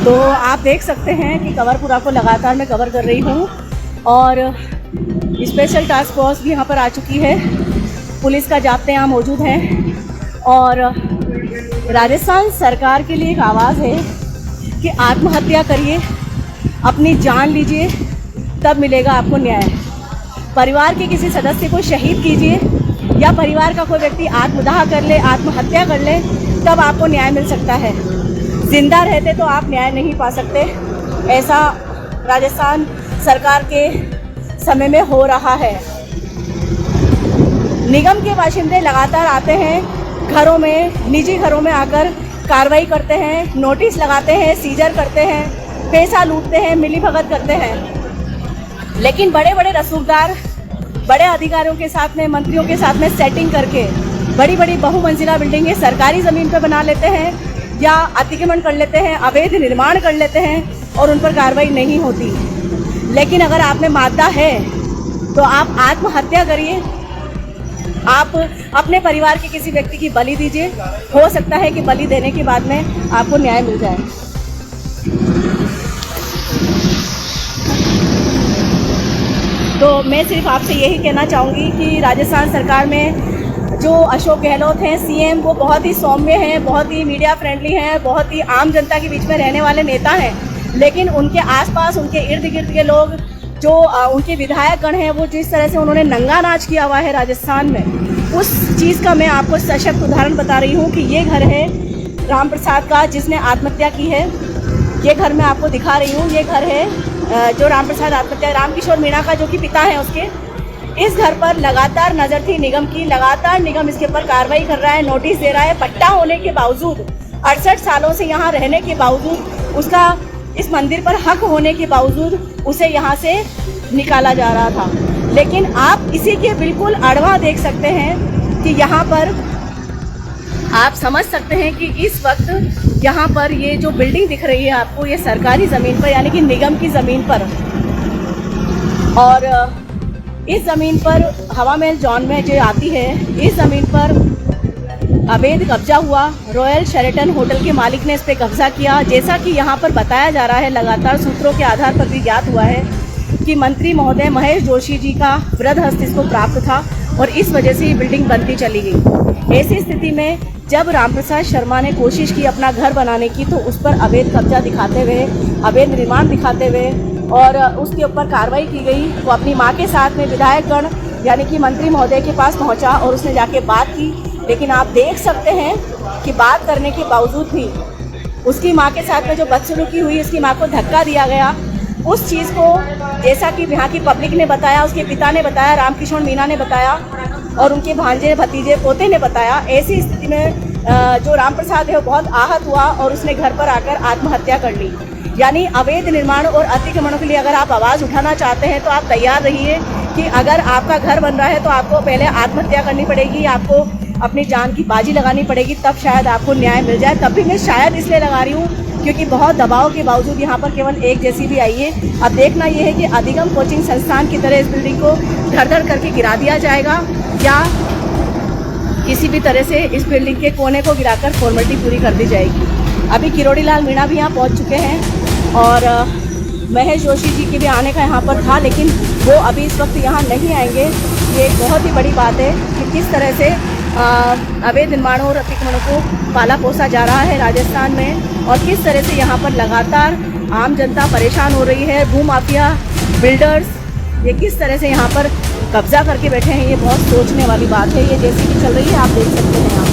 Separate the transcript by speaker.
Speaker 1: तो आप देख सकते हैं कि कवरपुरा को लगातार मैं कवर कर रही हूँ और स्पेशल टास्क फोर्स भी यहाँ पर आ चुकी है, पुलिस का जाब्ते यहाँ मौजूद हैं और राजस्थान सरकार के लिए एक आवाज़ है कि आत्महत्या करिए, अपनी जान लीजिए, तब मिलेगा आपको न्याय। परिवार के किसी सदस्य को शहीद कीजिए या परिवार का कोई व्यक्ति आत्मदाह कर ले, आत्महत्या कर ले, तब आपको न्याय मिल सकता है। जिंदा रहते तो आप न्याय नहीं पा सकते। ऐसा राजस्थान सरकार के समय में हो रहा है। निगम के बाशिंदे लगातार आते हैं घरों में, निजी घरों में आकर कार्रवाई करते हैं, नोटिस लगाते हैं, सीजर करते हैं, पैसा लूटते हैं, मिलीभगत करते हैं। लेकिन बड़े बड़े रसूखदार बड़े अधिकारियों के साथ में, मंत्रियों के साथ में सेटिंग करके बड़ी बड़ी बहुमंजिला बिल्डिंगें सरकारी ज़मीन पर बना लेते हैं या अतिक्रमण कर लेते हैं, अवैध निर्माण कर लेते हैं और उन पर कार्रवाई नहीं होती। लेकिन अगर आप में मादा है तो आप आत्महत्या करिए, आप अपने परिवार के किसी व्यक्ति की बलि दीजिए। हो सकता है कि बलि देने के बाद में आपको न्याय मिल जाए। तो मैं सिर्फ आपसे यही कहना चाहूँगी कि राजस्थान सरकार में जो अशोक गहलोत हैं सीएम, वो बहुत ही सौम्य हैं, बहुत ही मीडिया फ्रेंडली हैं, बहुत ही आम जनता के बीच में रहने वाले नेता हैं। लेकिन उनके आसपास, उनके इर्द गिर्द के लोग, जो उनके विधायकगण हैं, वो जिस तरह से उन्होंने नंगा नाच किया हुआ है राजस्थान में, उस चीज़ का मैं आपको सशक्त उदाहरण बता रही हूँ कि ये घर है राम प्रसाद का जिसने आत्महत्या की है। ये घर मैं आपको दिखा रही हूँ। ये घर है जो राम प्रसाद आत्महत्या, रामकिशोर मीणा का जो कि पिता है उसके। इस घर पर लगातार नज़र थी निगम की, लगातार निगम इसके ऊपर कार्रवाई कर रहा है, नोटिस दे रहा है। पट्टा होने के बावजूद, 68 सालों से यहाँ रहने के बावजूद, उसका इस मंदिर पर हक होने के बावजूद उसे यहाँ से निकाला जा रहा था। लेकिन आप इसी के बिल्कुल अड़वा देख सकते हैं कि यहाँ पर आप समझ सकते हैं कि इस वक्त यहाँ पर ये जो बिल्डिंग दिख रही है आपको, ये सरकारी ज़मीन पर यानी कि निगम की ज़मीन पर, और इस ज़मीन पर हवा महल जॉन में जो आती है, इस ज़मीन पर अवैध कब्जा हुआ। रॉयल शेरेटन होटल के मालिक ने इस पर कब्जा किया। जैसा कि यहाँ पर बताया जा रहा है, लगातार सूत्रों के आधार पर भी ज्ञात हुआ है कि मंत्री महोदय महेश जोशी जी का वृद्ध हस्त इसको प्राप्त था और इस वजह से ये बिल्डिंग बनती चली गई। ऐसी स्थिति में जब रामप्रसाद शर्मा ने कोशिश की अपना घर बनाने की, तो उस पर अवैध कब्जा दिखाते हुए, अवैध निर्माण दिखाते हुए और उसके ऊपर कार्रवाई की गई। वो अपनी माँ के साथ में विधायकगण यानी कि मंत्री महोदय के पास पहुँचा और उसने जाके बात की। लेकिन आप देख सकते हैं कि बात करने के बावजूद भी उसकी माँ के साथ में जो बदसलूकी हुई, उसकी माँ को धक्का दिया गया। उस चीज़ को जैसा कि यहाँ की पब्लिक ने बताया, उसके पिता ने बताया, रामकिशोर मीणा ने बताया और उनके भांजे, भतीजे, पोते ने बताया। ऐसी स्थिति में जो रामप्रसाद है वो बहुत आहत हुआ और उसने घर पर आकर आत्महत्या कर ली। यानी अवैध निर्माण और अतिक्रमणों के लिए अगर आप आवाज़ उठाना चाहते हैं तो आप तैयार रहिए कि अगर आपका घर बन रहा है तो आपको पहले आत्महत्या करनी पड़ेगी, आपको अपनी जान की बाजी लगानी पड़ेगी, तब शायद आपको न्याय मिल जाए। तब भी मैं शायद इसलिए लगा रही हूँ क्योंकि बहुत दबाव के बावजूद यहाँ पर केवल एक जेसीबी आई है। अब देखना ये है कि अधिगम कोचिंग संस्थान की तरह इस बिल्डिंग को धड़-धड़ करके गिरा दिया जाएगा या किसी भी तरह से इस बिल्डिंग के कोने को गिराकर फॉर्मेलिटी पूरी कर दी जाएगी। अभी किरोड़ी लाल मीणा भी यहाँ पहुँच चुके हैं और महेश जोशी जी के भी आने का यहाँ पर था, लेकिन वो अभी इस वक्त यहाँ नहीं आएंगे। ये एक बहुत ही बड़ी बात है कि किस तरह से अवैध निर्माणों और अतिक्रमणों को पाला पोसा जा रहा है राजस्थान में और किस तरह से यहाँ पर लगातार आम जनता परेशान हो रही है। भूमाफिया, बिल्डर्स, ये किस तरह से यहाँ पर कब्जा करके बैठे हैं, ये बहुत सोचने वाली बात है। ये जैसी भी चल रही है आप देख सकते हैं।